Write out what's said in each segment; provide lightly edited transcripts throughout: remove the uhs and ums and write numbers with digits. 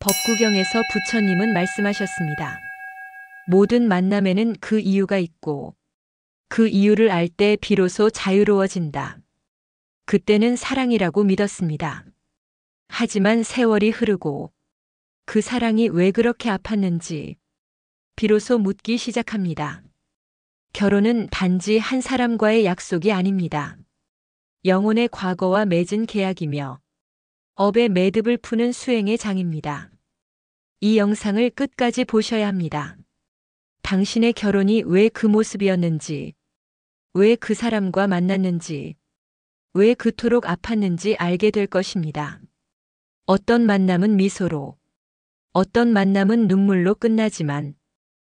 법구경에서 부처님은 말씀하셨습니다. 모든 만남에는 그 이유가 있고 그 이유를 알 때 비로소 자유로워진다. 그때는 사랑이라고 믿었습니다. 하지만 세월이 흐르고 그 사랑이 왜 그렇게 아팠는지 비로소 묻기 시작합니다. 결혼은 단지 한 사람과의 약속이 아닙니다. 영혼의 과거와 맺은 계약이며 업의 매듭을 푸는 수행의 장입니다. 이 영상을 끝까지 보셔야 합니다. 당신의 결혼이 왜 그 모습이었는지, 왜 그 사람과 만났는지, 왜 그토록 아팠는지 알게 될 것입니다. 어떤 만남은 미소로, 어떤 만남은 눈물로 끝나지만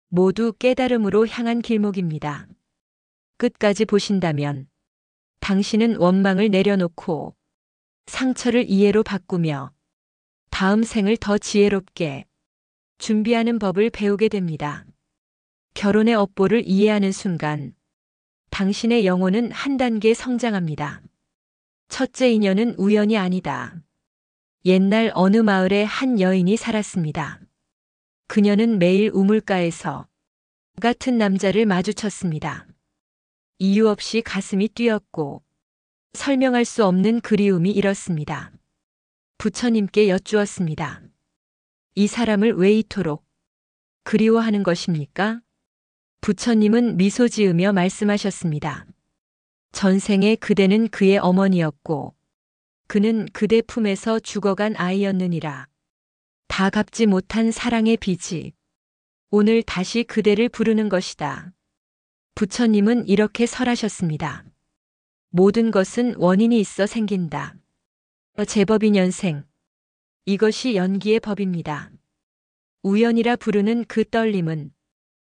모두 깨달음으로 향한 길목입니다. 끝까지 보신다면 당신은 원망을 내려놓고 상처를 이해로 바꾸며 다음 생을 더 지혜롭게 준비하는 법을 배우게 됩니다. 결혼의 업보를 이해하는 순간 당신의 영혼은 한 단계 성장합니다. 첫째 인연은 우연이 아니다. 옛날 어느 마을에 한 여인이 살았습니다. 그녀는 매일 우물가에서 같은 남자를 마주쳤습니다. 이유 없이 가슴이 뛰었고 설명할 수 없는 그리움이 일었습니다. 부처님께 여쭈었습니다. 이 사람을 왜 이토록 그리워하는 것입니까? 부처님은 미소 지으며 말씀하셨습니다. 전생에 그대는 그의 어머니였고 그는 그대 품에서 죽어간 아이였느니라. 다 갚지 못한 사랑의 빚이 오늘 다시 그대를 부르는 것이다. 부처님은 이렇게 설하셨습니다. 모든 것은 원인이 있어 생긴다. 제법인연생. 이것이 연기의 법입니다. 우연이라 부르는 그 떨림은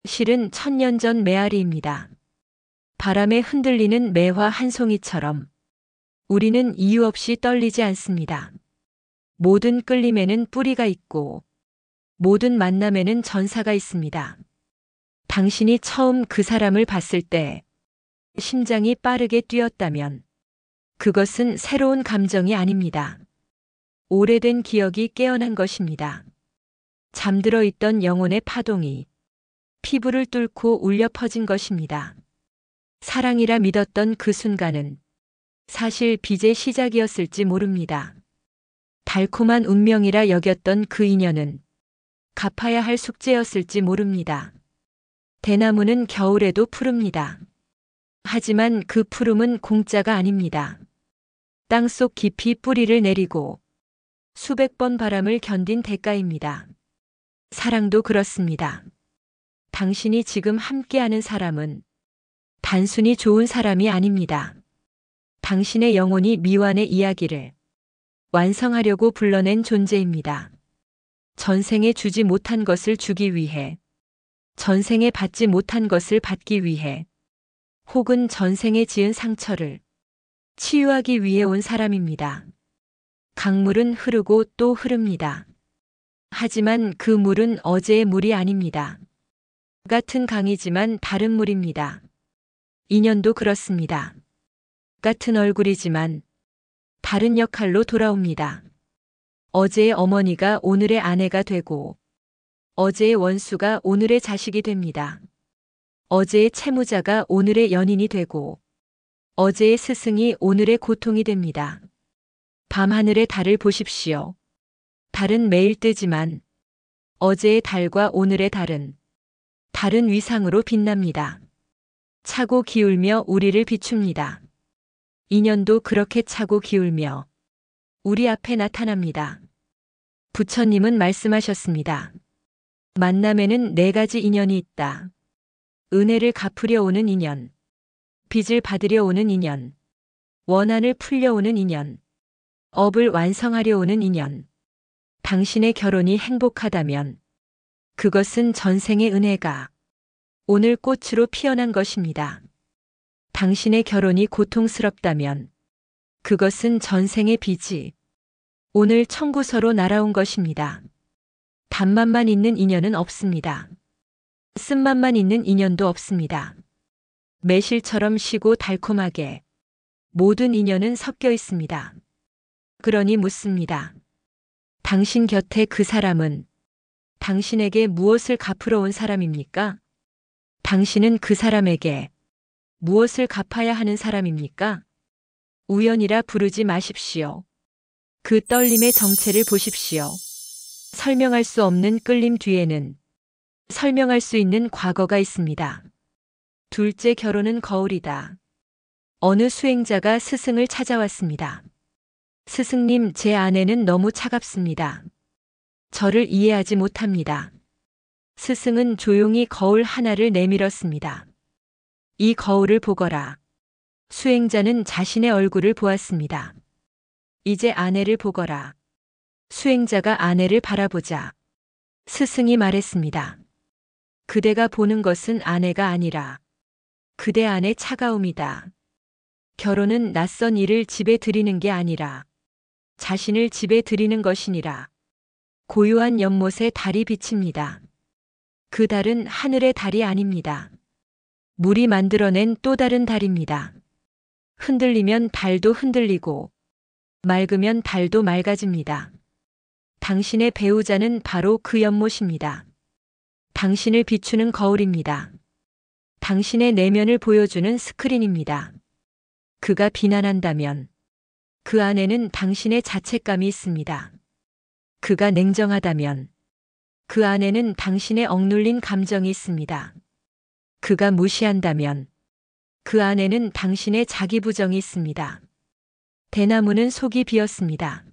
실은 천년 전 메아리입니다. 바람에 흔들리는 매화 한 송이처럼 우리는 이유 없이 떨리지 않습니다. 모든 끌림에는 뿌리가 있고 모든 만남에는 전사가 있습니다. 당신이 처음 그 사람을 봤을 때 심장이 빠르게 뛰었다면 그것은 새로운 감정이 아닙니다. 오래된 기억이 깨어난 것입니다. 잠들어 있던 영혼의 파동이 피부를 뚫고 울려 퍼진 것입니다. 사랑이라 믿었던 그 순간은 사실 빚의 시작이었을지 모릅니다. 달콤한 운명이라 여겼던 그 인연은 갚아야 할 숙제였을지 모릅니다. 대나무는 겨울에도 푸릅니다. 하지만 그 푸름은 공짜가 아닙니다. 땅속 깊이 뿌리를 내리고 수백 번 바람을 견딘 대가입니다. 사랑도 그렇습니다. 당신이 지금 함께하는 사람은 단순히 좋은 사람이 아닙니다. 당신의 영혼이 미완의 이야기를 완성하려고 불러낸 존재입니다. 전생에 주지 못한 것을 주기 위해, 전생에 받지 못한 것을 받기 위해, 혹은 전생에 지은 상처를 치유하기 위해 온 사람입니다. 강물은 흐르고 또 흐릅니다. 하지만 그 물은 어제의 물이 아닙니다. 같은 강이지만 다른 물입니다. 인연도 그렇습니다. 같은 얼굴이지만 다른 역할로 돌아옵니다. 어제의 어머니가 오늘의 아내가 되고 어제의 원수가 오늘의 자식이 됩니다. 어제의 채무자가 오늘의 연인이 되고 어제의 스승이 오늘의 고통이 됩니다. 밤하늘의 달을 보십시오. 달은 매일 뜨지만 어제의 달과 오늘의 달은 다른 위상으로 빛납니다. 차고 기울며 우리를 비춥니다. 인연도 그렇게 차고 기울며 우리 앞에 나타납니다. 부처님은 말씀하셨습니다. 만남에는 4가지 인연이 있다. 은혜를 갚으려 오는 인연, 빚을 받으려 오는 인연, 원한을 풀려 오는 인연, 업을 완성하려 오는 인연. 당신의 결혼이 행복하다면 그것은 전생의 은혜가 오늘 꽃으로 피어난 것입니다. 당신의 결혼이 고통스럽다면 그것은 전생의 빚이 오늘 청구서로 날아온 것입니다. 단맛만 있는 인연은 없습니다. 쓴맛만 있는 인연도 없습니다. 매실처럼 시고 달콤하게 모든 인연은 섞여 있습니다. 그러니 묻습니다. 당신 곁에 그 사람은 당신에게 무엇을 갚으러 온 사람입니까? 당신은 그 사람에게 무엇을 갚아야 하는 사람입니까? 우연이라 부르지 마십시오. 그 떨림의 정체를 보십시오. 설명할 수 없는 끌림 뒤에는 설명할 수 있는 과거가 있습니다. 둘째 결혼은 거울이다. 어느 수행자가 스승을 찾아왔습니다. 스승님, 제 아내는 너무 차갑습니다. 저를 이해하지 못합니다. 스승은 조용히 거울 하나를 내밀었습니다. 이 거울을 보거라. 수행자는 자신의 얼굴을 보았습니다. 이제 아내를 보거라. 수행자가 아내를 바라보자 스승이 말했습니다. 그대가 보는 것은 아내가 아니라 그대 안의 차가움이다. 결혼은 낯선 이를 집에 들이는 게 아니라 자신을 집에 들이는 것이니라. 고요한 연못에 달이 비칩니다. 그 달은 하늘의 달이 아닙니다. 물이 만들어낸 또 다른 달입니다. 흔들리면 달도 흔들리고 맑으면 달도 맑아집니다. 당신의 배우자는 바로 그 연못입니다. 당신을 비추는 거울입니다. 당신의 내면을 보여주는 스크린입니다. 그가 비난한다면 그 안에는 당신의 자책감이 있습니다. 그가 냉정하다면 그 안에는 당신의 억눌린 감정이 있습니다. 그가 무시한다면 그 안에는 당신의 자기 부정이 있습니다. 대나무는 속이 비었습니다.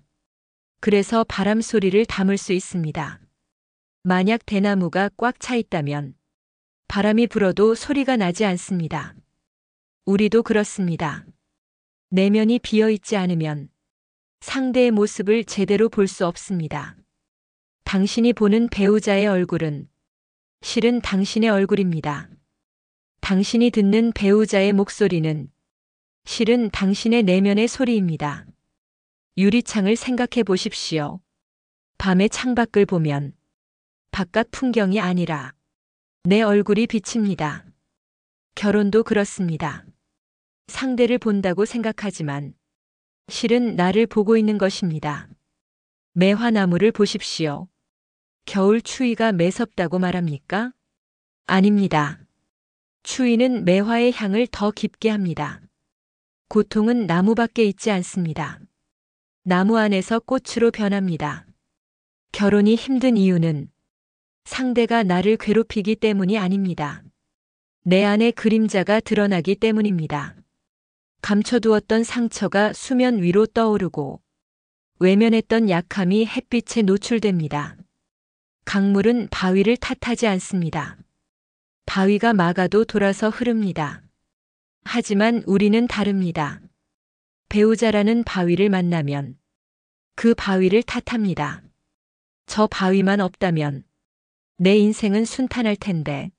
그래서 바람 소리를 담을 수 있습니다. 만약 대나무가 꽉 차 있다면 바람이 불어도 소리가 나지 않습니다. 우리도 그렇습니다. 내면이 비어 있지 않으면 상대의 모습을 제대로 볼 수 없습니다. 당신이 보는 배우자의 얼굴은 실은 당신의 얼굴입니다. 당신이 듣는 배우자의 목소리는 실은 당신의 내면의 소리입니다. 유리창을 생각해 보십시오. 밤에 창밖을 보면 바깥 풍경이 아니라 내 얼굴이 비칩니다. 결혼도 그렇습니다. 상대를 본다고 생각하지만 실은 나를 보고 있는 것입니다. 매화나무를 보십시오. 겨울 추위가 매섭다고 말합니까? 아닙니다. 추위는 매화의 향을 더 깊게 합니다. 고통은 나무밖에 있지 않습니다. 나무 안에서 꽃으로 변합니다. 결혼이 힘든 이유는 상대가 나를 괴롭히기 때문이 아닙니다. 내 안의 그림자가 드러나기 때문입니다. 감춰두었던 상처가 수면 위로 떠오르고 외면했던 약함이 햇빛에 노출됩니다. 강물은 바위를 탓하지 않습니다. 바위가 막아도 돌아서 흐릅니다. 하지만 우리는 다릅니다. 배우자라는 바위를 만나면 그 바위를 탓합니다. 저 바위만 없다면 내 인생은 순탄할 텐데.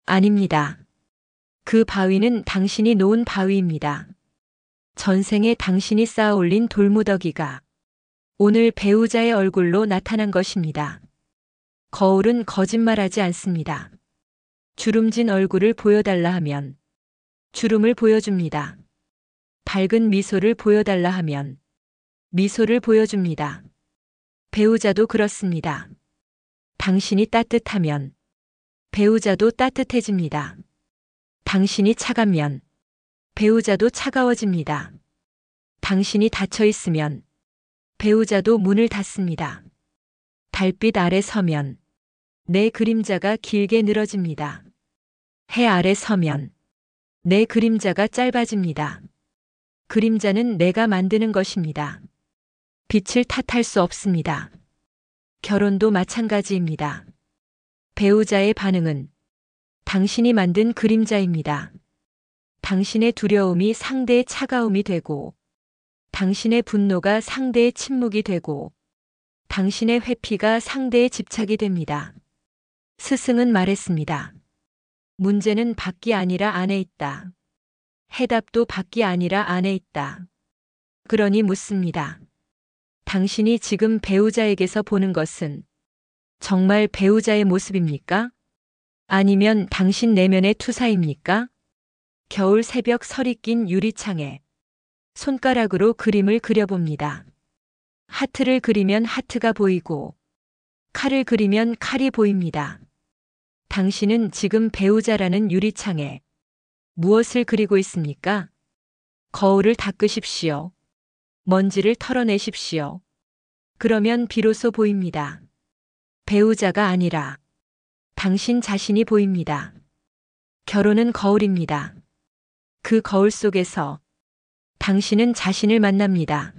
아닙니다. 그 바위는 당신이 놓은 바위입니다. 전생에 당신이 쌓아 올린 돌무더기가 오늘 배우자의 얼굴로 나타난 것입니다. 거울은 거짓말하지 않습니다. 주름진 얼굴을 보여달라 하면 주름을 보여줍니다. 밝은 미소를 보여달라 하면 미소를 보여줍니다. 배우자도 그렇습니다. 당신이 따뜻하면 배우자도 따뜻해집니다. 당신이 차가면 배우자도 차가워집니다. 당신이 닫혀 있으면 배우자도 문을 닫습니다. 달빛 아래 서면 내 그림자가 길게 늘어집니다. 해 아래 서면 내 그림자가 짧아집니다. 그림자는 내가 만드는 것입니다. 빛을 탓할 수 없습니다. 결혼도 마찬가지입니다. 배우자의 반응은 당신이 만든 그림자입니다. 당신의 두려움이 상대의 차가움이 되고, 당신의 분노가 상대의 침묵이 되고, 당신의 회피가 상대의 집착이 됩니다. 스승은 말했습니다. 문제는 밖이 아니라 안에 있다. 해답도 밖이 아니라 안에 있다. 그러니 묻습니다. 당신이 지금 배우자에게서 보는 것은 정말 배우자의 모습입니까? 아니면 당신 내면의 투사입니까? 겨울 새벽 설이 낀 유리창에 손가락으로 그림을 그려봅니다. 하트를 그리면 하트가 보이고 칼을 그리면 칼이 보입니다. 당신은 지금 배우자라는 유리창에 무엇을 그리고 있습니까? 거울을 닦으십시오. 먼지를 털어내십시오. 그러면 비로소 보입니다. 배우자가 아니라 당신 자신이 보입니다. 결혼은 거울입니다. 그 거울 속에서 당신은 자신을 만납니다.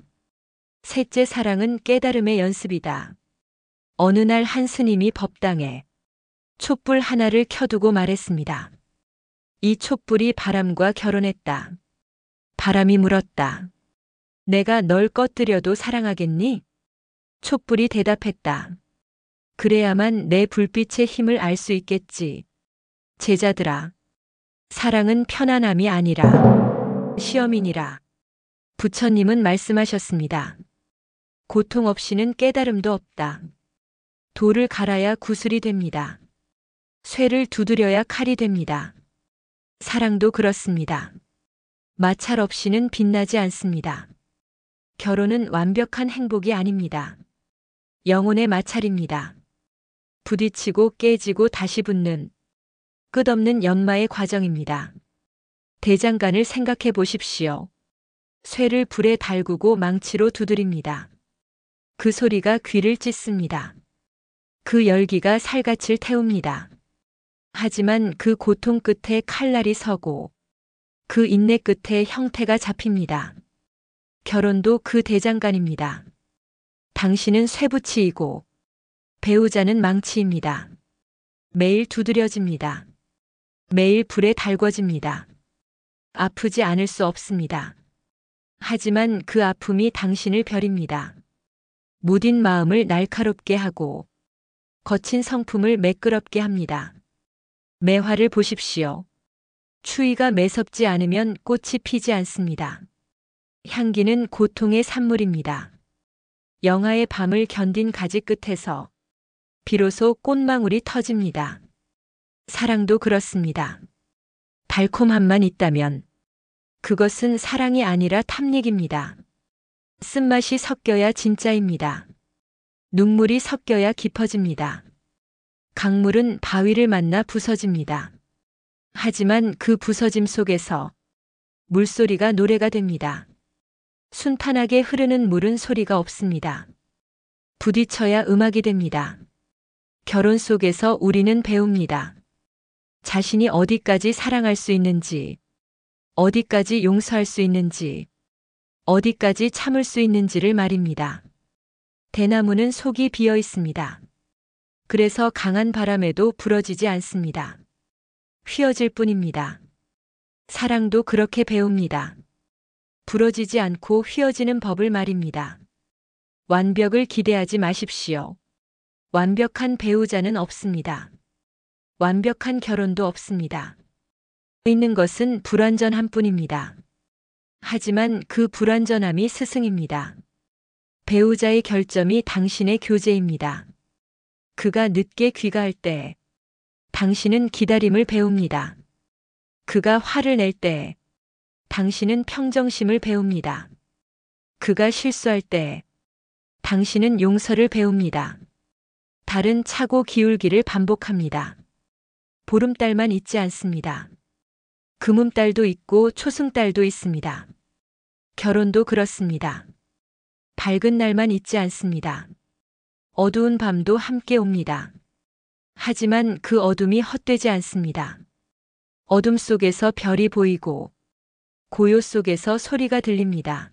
셋째 사랑은 깨달음의 연습이다. 어느 날 한 스님이 법당에 촛불 하나를 켜두고 말했습니다. 이 촛불이 바람과 결혼했다. 바람이 물었다. 내가 널 꺼뜨려도 사랑하겠니? 촛불이 대답했다. 그래야만 내 불빛의 힘을 알 수 있겠지. 제자들아, 사랑은 편안함이 아니라 시험이니라. 부처님은 말씀하셨습니다. 고통 없이는 깨달음도 없다. 돌을 갈아야 구슬이 됩니다. 쇠를 두드려야 칼이 됩니다. 사랑도 그렇습니다. 마찰 없이는 빛나지 않습니다. 결혼은 완벽한 행복이 아닙니다. 영혼의 마찰입니다. 부딪히고 깨지고 다시 붙는 끝없는 연마의 과정입니다. 대장간을 생각해 보십시오. 쇠를 불에 달구고 망치로 두드립니다. 그 소리가 귀를 찢습니다. 그 열기가 살갗을 태웁니다. 하지만 그 고통 끝에 칼날이 서고 그 인내 끝에 형태가 잡힙니다. 결혼도 그 대장간입니다. 당신은 쇠붙이이고 배우자는 망치입니다. 매일 두드려집니다. 매일 불에 달궈집니다. 아프지 않을 수 없습니다. 하지만 그 아픔이 당신을 벼립니다. 무딘 마음을 날카롭게 하고 거친 성품을 매끄럽게 합니다. 매화를 보십시오. 추위가 매섭지 않으면 꽃이 피지 않습니다. 향기는 고통의 산물입니다. 영하의 밤을 견딘 가지 끝에서 비로소 꽃망울이 터집니다. 사랑도 그렇습니다. 달콤함만 있다면 그것은 사랑이 아니라 탐닉입니다. 쓴맛이 섞여야 진짜입니다. 눈물이 섞여야 깊어집니다. 강물은 바위를 만나 부서집니다. 하지만 그 부서짐 속에서 물소리가 노래가 됩니다. 순탄하게 흐르는 물은 소리가 없습니다. 부딪혀야 음악이 됩니다. 결혼 속에서 우리는 배웁니다. 자신이 어디까지 사랑할 수 있는지, 어디까지 용서할 수 있는지, 어디까지 참을 수 있는지를 말입니다. 대나무는 속이 비어 있습니다. 그래서 강한 바람에도 부러지지 않습니다. 휘어질 뿐입니다. 사랑도 그렇게 배웁니다. 부러지지 않고 휘어지는 법을 말입니다. 완벽을 기대하지 마십시오. 완벽한 배우자는 없습니다. 완벽한 결혼도 없습니다. 있는 것은 불완전함 뿐입니다. 하지만 그 불완전함이 스승입니다. 배우자의 결점이 당신의 교재입니다. 그가 늦게 귀가할 때 당신은 기다림을 배웁니다. 그가 화를 낼 때 당신은 평정심을 배웁니다. 그가 실수할 때 당신은 용서를 배웁니다. 달은 차고 기울기를 반복합니다. 보름달만 있지 않습니다. 금음달도 있고 초승달도 있습니다. 결혼도 그렇습니다. 밝은 날만 있지 않습니다. 어두운 밤도 함께 옵니다. 하지만 그 어둠이 헛되지 않습니다. 어둠 속에서 별이 보이고 고요 속에서 소리가 들립니다.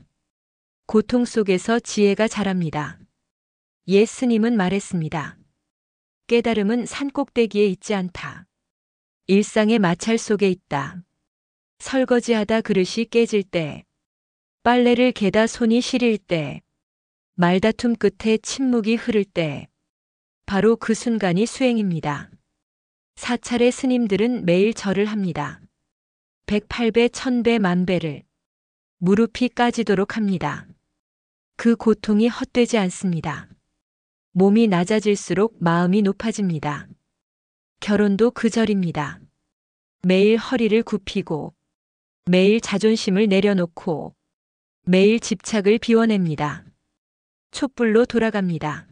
고통 속에서 지혜가 자랍니다. 옛 스님은 말했습니다. 깨달음은 산꼭대기에 있지 않다. 일상의 마찰 속에 있다. 설거지하다 그릇이 깨질 때, 빨래를 개다 손이 시릴 때, 말다툼 끝에 침묵이 흐를 때, 바로 그 순간이 수행입니다. 사찰의 스님들은 매일 절을 합니다. 108배, 1000배, 만배를 무릎이 까지도록 합니다. 그 고통이 헛되지 않습니다. 몸이 낮아질수록 마음이 높아집니다. 결혼도 그 절입니다. 매일 허리를 굽히고 매일 자존심을 내려놓고 매일 집착을 비워냅니다. 촛불로 돌아갑니다.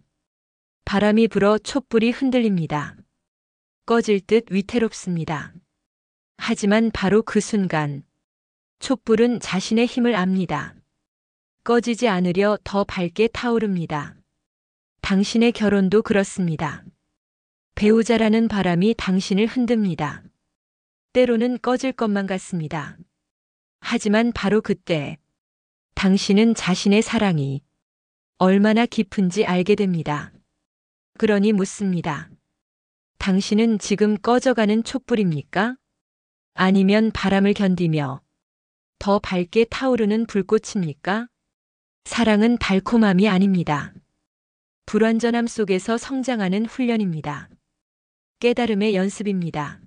바람이 불어 촛불이 흔들립니다. 꺼질 듯 위태롭습니다. 하지만 바로 그 순간 촛불은 자신의 힘을 압니다. 꺼지지 않으려 더 밝게 타오릅니다. 당신의 결혼도 그렇습니다. 배우자라는 바람이 당신을 흔듭니다. 때로는 꺼질 것만 같습니다. 하지만 바로 그때 당신은 자신의 사랑이 얼마나 깊은지 알게 됩니다. 그러니 묻습니다. 당신은 지금 꺼져가는 촛불입니까? 아니면 바람을 견디며 더 밝게 타오르는 불꽃입니까? 사랑은 달콤함이 아닙니다. 불완전함 속에서 성장하는 훈련입니다. 깨달음의 연습입니다.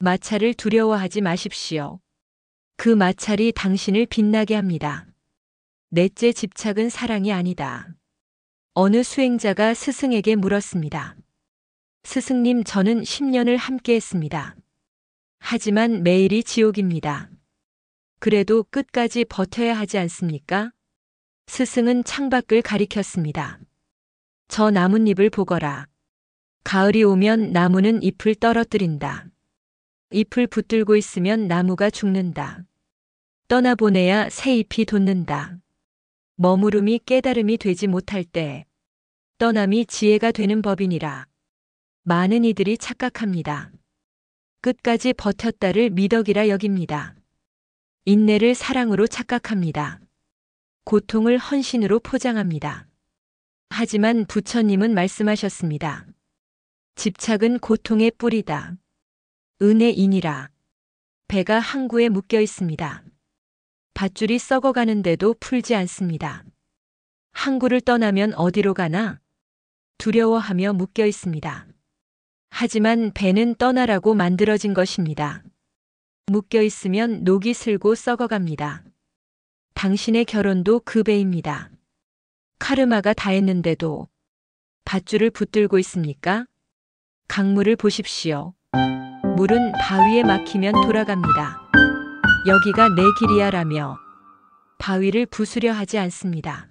마찰을 두려워하지 마십시오. 그 마찰이 당신을 빛나게 합니다. 넷째 집착은 사랑이 아니다. 어느 수행자가 스승에게 물었습니다. 스승님, 저는 10년을 함께 했습니다. 하지만 매일이 지옥입니다. 그래도 끝까지 버텨야 하지 않습니까? 스승은 창밖을 가리켰습니다. 저 나뭇잎을 보거라. 가을이 오면 나무는 잎을 떨어뜨린다. 잎을 붙들고 있으면 나무가 죽는다. 떠나보내야 새 잎이 돋는다. 머무름이 깨달음이 되지 못할 때 떠남이 지혜가 되는 법이니라. 많은 이들이 착각합니다. 끝까지 버텼다를 미덕이라 여깁니다. 인내를 사랑으로 착각합니다. 고통을 헌신으로 포장합니다. 하지만 부처님은 말씀하셨습니다. 집착은 고통의 뿌리다. 은혜이니라. 배가 항구에 묶여 있습니다. 밧줄이 썩어가는데도 풀지 않습니다. 항구를 떠나면 어디로 가나? 두려워하며 묶여 있습니다. 하지만 배는 떠나라고 만들어진 것입니다. 묶여 있으면 녹이 슬고 썩어갑니다. 당신의 결혼도 그 배입니다. 카르마가 다 했는데도 밧줄을 붙들고 있습니까? 강물을 보십시오. 물은 바위에 막히면 돌아갑니다. 여기가 내 길이야라며 바위를 부수려 하지 않습니다.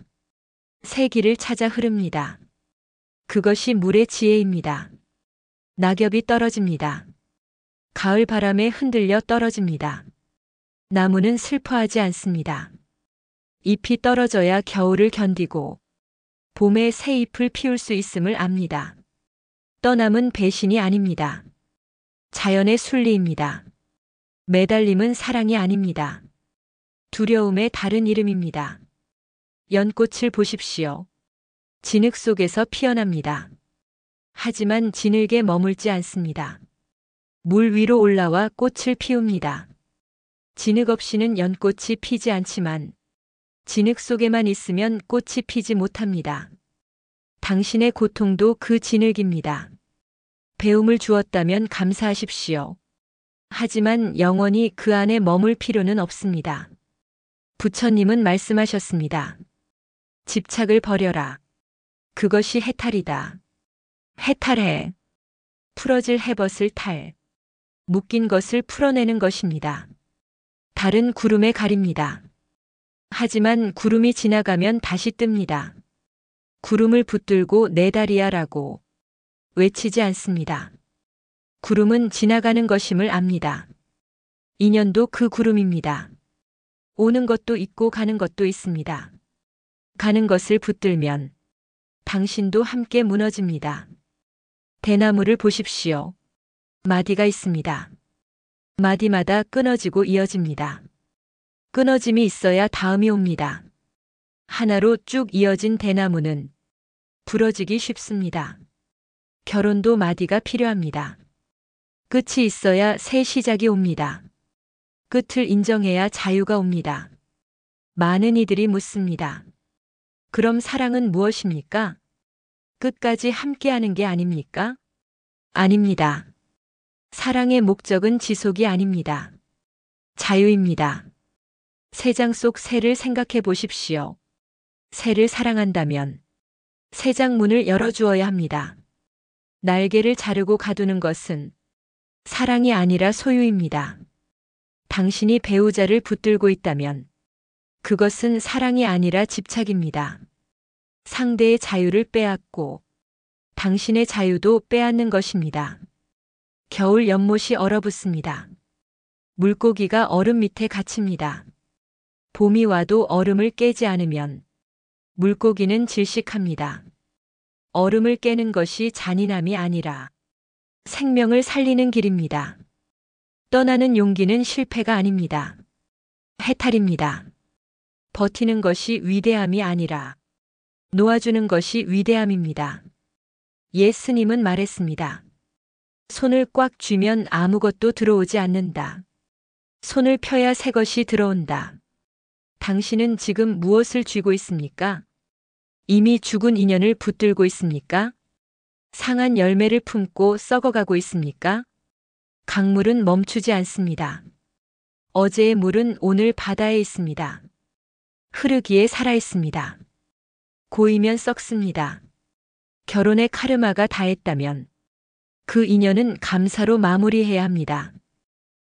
새 길을 찾아 흐릅니다. 그것이 물의 지혜입니다. 낙엽이 떨어집니다. 가을 바람에 흔들려 떨어집니다. 나무는 슬퍼하지 않습니다. 잎이 떨어져야 겨울을 견디고 봄에 새 잎을 피울 수 있음을 압니다. 떠남은 배신이 아닙니다. 자연의 순리입니다. 매달림은 사랑이 아닙니다. 두려움의 다른 이름입니다. 연꽃을 보십시오. 진흙 속에서 피어납니다. 하지만 진흙에 머물지 않습니다. 물 위로 올라와 꽃을 피웁니다. 진흙 없이는 연꽃이 피지 않지만 진흙 속에만 있으면 꽃이 피지 못합니다. 당신의 고통도 그 진흙입니다. 배움을 주었다면 감사하십시오. 하지만 영원히 그 안에 머물 필요는 없습니다. 부처님은 말씀하셨습니다. 집착을 버려라. 그것이 해탈이다. 해탈해. 풀어질 해벗을 탈. 묶인 것을 풀어내는 것입니다. 달은 구름에 가립니다. 하지만 구름이 지나가면 다시 뜹니다. 구름을 붙들고 내 달이야라고 외치지 않습니다. 구름은 지나가는 것임을 압니다. 인연도 그 구름입니다. 오는 것도 있고 가는 것도 있습니다. 가는 것을 붙들면 당신도 함께 무너집니다. 대나무를 보십시오. 마디가 있습니다. 마디마다 끊어지고 이어집니다. 끊어짐이 있어야 다음이 옵니다. 하나로 쭉 이어진 대나무는 부러지기 쉽습니다. 결혼도 마디가 필요합니다. 끝이 있어야 새 시작이 옵니다. 끝을 인정해야 자유가 옵니다. 많은 이들이 묻습니다. 그럼 사랑은 무엇입니까? 끝까지 함께하는 게 아닙니까? 아닙니다. 사랑의 목적은 지속이 아닙니다. 자유입니다. 새장 속 새를 생각해 보십시오. 새를 사랑한다면 새장 문을 열어주어야 합니다. 날개를 자르고 가두는 것은 사랑이 아니라 소유입니다. 당신이 배우자를 붙들고 있다면 그것은 사랑이 아니라 집착입니다. 상대의 자유를 빼앗고 당신의 자유도 빼앗는 것입니다. 겨울 연못이 얼어붙습니다. 물고기가 얼음 밑에 갇힙니다. 봄이 와도 얼음을 깨지 않으면 물고기는 질식합니다. 얼음을 깨는 것이 잔인함이 아니라 생명을 살리는 길입니다. 떠나는 용기는 실패가 아닙니다. 해탈입니다. 버티는 것이 위대함이 아니라 놓아주는 것이 위대함입니다. 예수님은 말했습니다. 손을 꽉 쥐면 아무것도 들어오지 않는다. 손을 펴야 새 것이 들어온다. 당신은 지금 무엇을 쥐고 있습니까? 이미 죽은 인연을 붙들고 있습니까? 상한 열매를 품고 썩어가고 있습니까? 강물은 멈추지 않습니다. 어제의 물은 오늘 바다에 있습니다. 흐르기에 살아 있습니다. 고이면 썩습니다. 결혼의 카르마가 다했다면 그 인연은 감사로 마무리해야 합니다.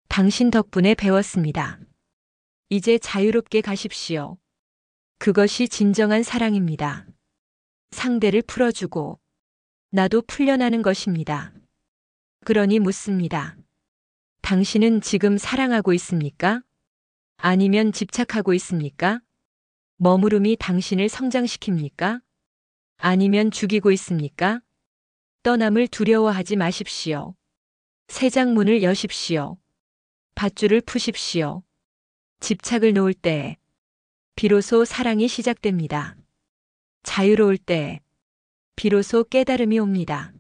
당신 덕분에 배웠습니다. 이제 자유롭게 가십시오. 그것이 진정한 사랑입니다. 상대를 풀어주고 나도 풀려나는 것입니다. 그러니 묻습니다. 당신은 지금 사랑하고 있습니까? 아니면 집착하고 있습니까? 머무름이 당신을 성장시킵니까? 아니면 죽이고 있습니까? 떠남을 두려워하지 마십시오. 새 장문을 여십시오. 밧줄을 푸십시오. 집착을 놓을 때 비로소 사랑이 시작됩니다. 자유로울 때 비로소 깨달음이 옵니다.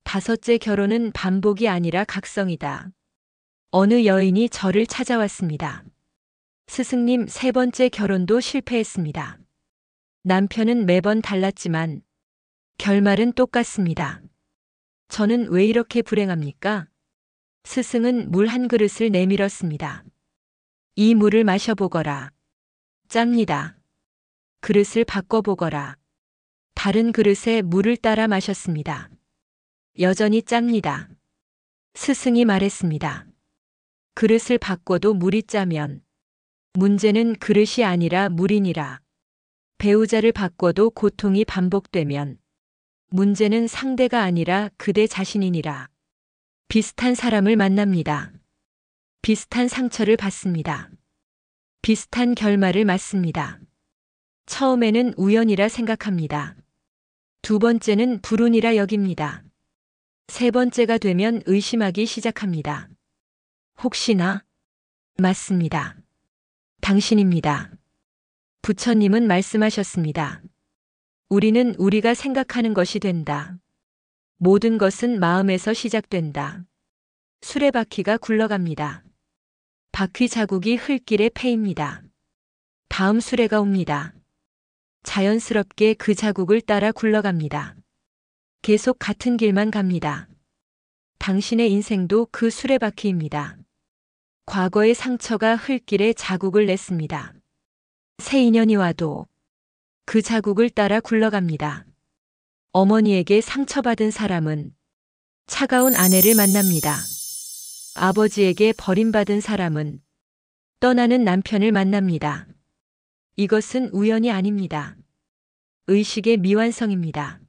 다섯째 결혼은 반복이 아니라 각성이다. 어느 여인이 저를 찾아왔습니다. 스승님, 세 번째 결혼도 실패했습니다. 남편은 매번 달랐지만 결말은 똑같습니다. 저는 왜 이렇게 불행합니까? 스승은 물 한 그릇을 내밀었습니다. 이 물을 마셔보거라. 짭니다. 그릇을 바꿔보거라. 다른 그릇에 물을 따라 마셨습니다. 여전히 짭니다. 스승이 말했습니다. 그릇을 바꿔도 물이 짜면 문제는 그릇이 아니라 물이니라. 배우자를 바꿔도 고통이 반복되면 문제는 상대가 아니라 그대 자신이니라. 비슷한 사람을 만납니다. 비슷한 상처를 받습니다. 비슷한 결말을 맞습니다. 처음에는 우연이라 생각합니다. 두 번째는 불운이라 여깁니다. 세 번째가 되면 의심하기 시작합니다. 혹시나? 맞습니다. 당신입니다. 부처님은 말씀하셨습니다. 우리는 우리가 생각하는 것이 된다. 모든 것은 마음에서 시작된다. 수레바퀴가 굴러갑니다. 바퀴 자국이 흙길에 패입니다. 다음 수레가 옵니다. 자연스럽게 그 자국을 따라 굴러갑니다. 계속 같은 길만 갑니다. 당신의 인생도 그 수레바퀴입니다. 과거의 상처가 흙길에 자국을 냈습니다. 새 인연이 와도 그 자국을 따라 굴러갑니다. 어머니에게 상처받은 사람은 차가운 아내를 만납니다. 아버지에게 버림받은 사람은 떠나는 남편을 만납니다. 이것은 우연이 아닙니다. 의식의 미완성입니다.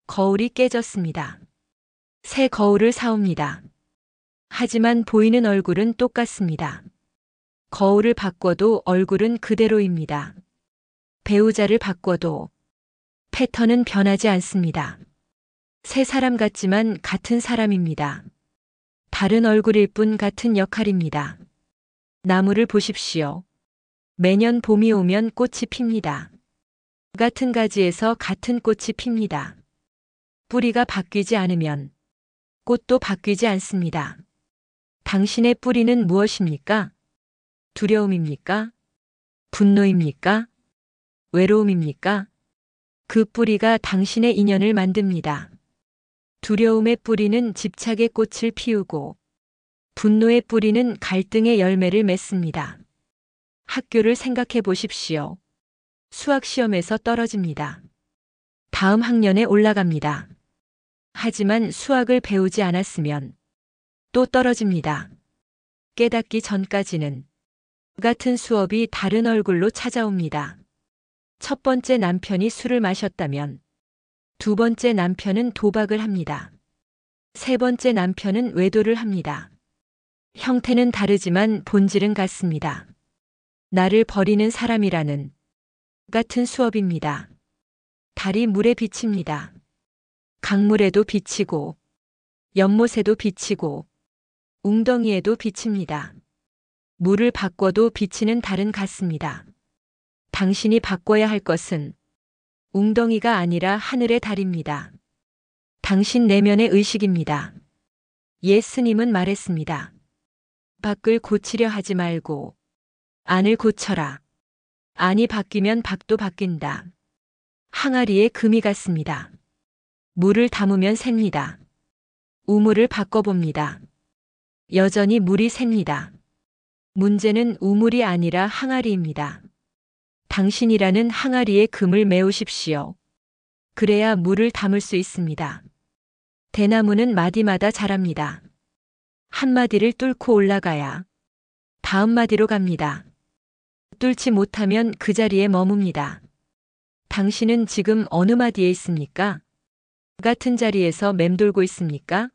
거울이 깨졌습니다. 새 거울을 사옵니다. 하지만 보이는 얼굴은 똑같습니다. 거울을 바꿔도 얼굴은 그대로입니다. 배우자를 바꿔도 패턴은 변하지 않습니다. 새 사람 같지만 같은 사람입니다. 다른 얼굴일 뿐 같은 역할입니다. 나무를 보십시오. 매년 봄이 오면 꽃이 핍니다. 같은 가지에서 같은 꽃이 핍니다. 뿌리가 바뀌지 않으면 꽃도 바뀌지 않습니다. 당신의 뿌리는 무엇입니까? 두려움입니까? 분노입니까? 외로움입니까? 그 뿌리가 당신의 인연을 만듭니다. 두려움의 뿌리는 집착의 꽃을 피우고 분노의 뿌리는 갈등의 열매를 맺습니다. 학교를 생각해 보십시오. 수학 시험에서 떨어집니다. 다음 학년에 올라갑니다. 하지만 수학을 배우지 않았으면 또 떨어집니다. 깨닫기 전까지는 같은 수업이 다른 얼굴로 찾아옵니다. 첫 번째 남편이 술을 마셨다면 두 번째 남편은 도박을 합니다. 세 번째 남편은 외도를 합니다. 형태는 다르지만 본질은 같습니다. 나를 버리는 사람이라는 같은 수업입니다. 달이 물에 비칩니다. 강물에도 비치고 연못에도 비치고 웅덩이에도 비칩니다. 물을 바꿔도 비치는 달은 같습니다. 당신이 바꿔야 할 것은 웅덩이가 아니라 하늘의 달입니다. 당신 내면의 의식입니다. 예수님은 말했습니다. 밖을 고치려 하지 말고 안을 고쳐라. 안이 바뀌면 밖도 바뀐다. 항아리에 금이 같습니다. 물을 담으면 셉니다. 우물을 바꿔봅니다. 여전히 물이 셉니다. 문제는 우물이 아니라 항아리입니다. 당신이라는 항아리에 금을 메우십시오. 그래야 물을 담을 수 있습니다. 대나무는 마디마다 자랍니다. 한 마디를 뚫고 올라가야 다음 마디로 갑니다. 뚫지 못하면 그 자리에 머뭅니다. 당신은 지금 어느 마디에 있습니까? 같은 자리에서 맴돌고 있습니까?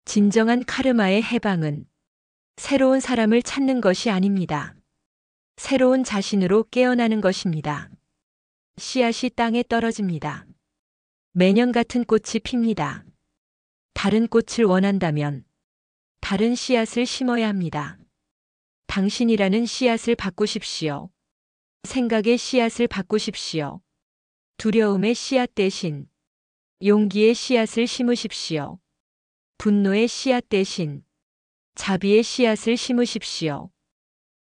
진정한 카르마의 해방은 새로운 사람을 찾는 것이 아닙니다. 새로운 자신으로 깨어나는 것입니다. 씨앗이 땅에 떨어집니다. 매년 같은 꽃이 핍니다. 다른 꽃을 원한다면 다른 씨앗을 심어야 합니다. 당신이라는 씨앗을 바꾸십시오. 생각의 씨앗을 바꾸십시오. 두려움의 씨앗 대신 용기의 씨앗을 심으십시오. 분노의 씨앗 대신 자비의 씨앗을 심으십시오.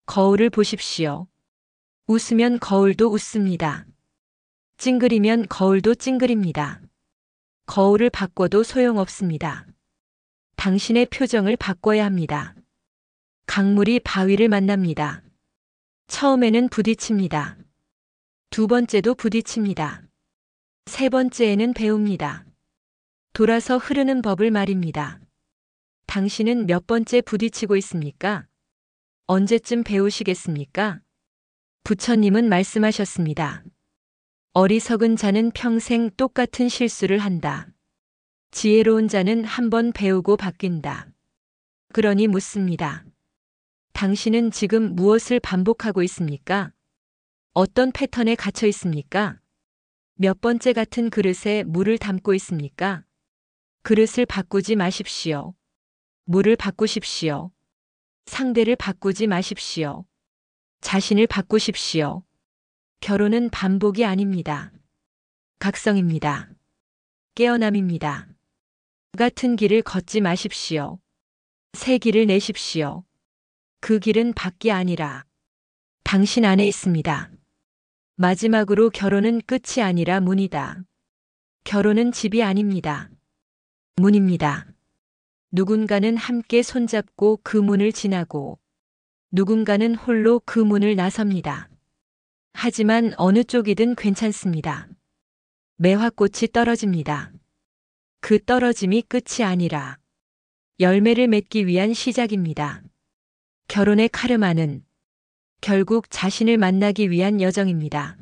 거울을 보십시오. 웃으면 거울도 웃습니다. 찡그리면 거울도 찡그립니다. 거울을 바꿔도 소용없습니다. 당신의 표정을 바꿔야 합니다. 강물이 바위를 만납니다. 처음에는 부딪힙니다. 두 번째도 부딪힙니다. 세 번째에는 배웁니다. 돌아서 흐르는 법을 말입니다. 당신은 몇 번째 부딪히고 있습니까? 언제쯤 배우시겠습니까? 부처님은 말씀하셨습니다. 어리석은 자는 평생 똑같은 실수를 한다. 지혜로운 자는 한 번 배우고 바뀐다. 그러니 묻습니다. 당신은 지금 무엇을 반복하고 있습니까? 어떤 패턴에 갇혀 있습니까? 몇 번째 같은 그릇에 물을 담고 있습니까? 그릇을 바꾸지 마십시오. 물을 바꾸십시오. 상대를 바꾸지 마십시오. 자신을 바꾸십시오. 결혼은 반복이 아닙니다. 각성입니다. 깨어남입니다. 같은 길을 걷지 마십시오. 새 길을 내십시오. 그 길은 밖이 아니라 당신 안에 있습니다. 마지막으로 결혼은 끝이 아니라 문이다. 결혼은 집이 아닙니다. 문입니다. 누군가는 함께 손잡고 그 문을 지나고 누군가는 홀로 그 문을 나섭니다. 하지만 어느 쪽이든 괜찮습니다. 매화꽃이 떨어집니다. 그 떨어짐이 끝이 아니라 열매를 맺기 위한 시작입니다. 결혼의 카르마는 결국 자신을 만나기 위한 여정입니다.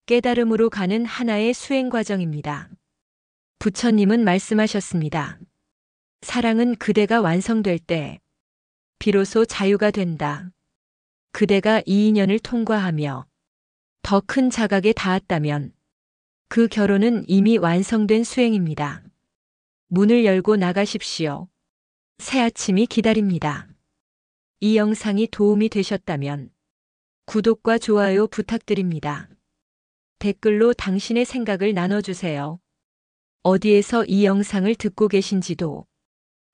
깨달음으로 가는 하나의 수행 과정입니다. 부처님은 말씀하셨습니다. 사랑은 그대가 완성될 때 비로소 자유가 된다. 그대가 이 인연을 통과하며 더 큰 자각에 닿았다면 그 결혼은 이미 완성된 수행입니다. 문을 열고 나가십시오. 새 아침이 기다립니다. 이 영상이 도움이 되셨다면 구독과 좋아요 부탁드립니다. 댓글로 당신의 생각을 나눠주세요. 어디에서 이 영상을 듣고 계신지도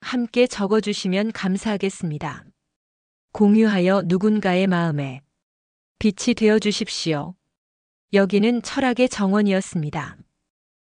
함께 적어주시면 감사하겠습니다. 공유하여 누군가의 마음에 빛이 되어 주십시오. 여기는 철학의 정원이었습니다.